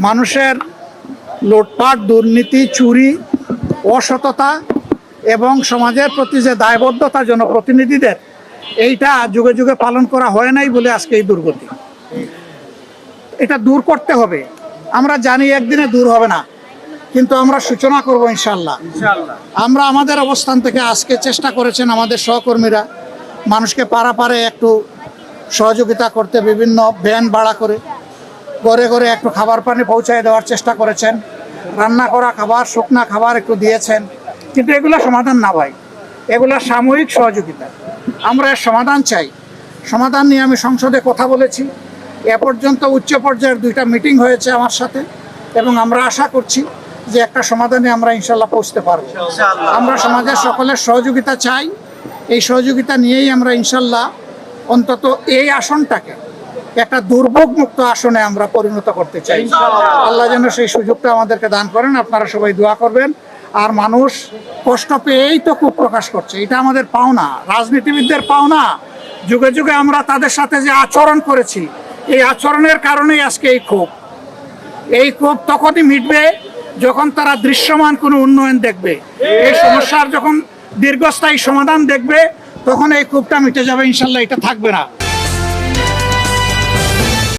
মানুষের লুটপাট, দুর্নীতি, চুরি, অসততা এবং সমাজের প্রতি যে দায়বদ্ধতা জনপ্রতিনিধিদের, এইটা যুগে যুগে পালন করা হয় নাই বলে আজকে এই দুর্গতি। এটা দূর করতে হবে। আমরা জানি একদিনে দূর হবে না, কিন্তু আমরা সূচনা করব ইনশাল্লাহ। আমরা আমাদের অবস্থান থেকে আজকে চেষ্টা করেছেন আমাদের সহকর্মীরা মানুষকে পাড়ে একটু সহযোগিতা করতে, বিভিন্ন ভ্যান ভাড়া করে ঘরে ঘরে একটু খাবার পানি পৌঁছায় দেওয়ার চেষ্টা করেছেন। রান্না করা খাবার, শুকনা খাবার একটু দিয়েছেন, কিন্তু এগুলো সমাধান না ভাই, এগুলো সাময়িক সহযোগিতা। আমরা এর সমাধান চাই। সমাধান নিয়ে আমি সংসদে কথা বলেছি। এ পর্যন্ত উচ্চ পর্যায়ের 2টা মিটিং হয়েছে আমার সাথে, এবং আমরা আশা করছি যে একটা সমাধানে আমরা ইনশাল্লাহ পৌঁছতে পারবো। আমরা সমাজের সকলের সহযোগিতা চাই। এই সহযোগিতা নিয়েই আমরা ইনশাল্লাহ অন্তত এই আসনটাকে একটা দুর্ভোগ মুক্ত আসনে আমরা পরিণত করতে চাই। আল্লাহ যেন সেই সুযোগটা আমাদেরকে দান করেন। আপনারা সবাই দোয়া করবেন। আর মানুষ কষ্ট পেয়েই তো ক্ষোভ প্রকাশ করছে, এটা আমাদের পাওনা, রাজনীতিবিদদের পাওনা। যুগে যুগে আমরা তাদের সাথে যে আচরণ করেছি, এই আচরণের কারণেই আজকে এই ক্ষোভ। এই ক্ষোভ তখনই মিটবে যখন তারা দৃশ্যমান কোনো উন্নয়ন দেখবে, এই সমস্যার যখন দীর্ঘস্থায়ী সমাধান দেখবে, তখন এই ক্ষোভটা মিটে যাবে ইনশাল্লাহ, এটা থাকবে না।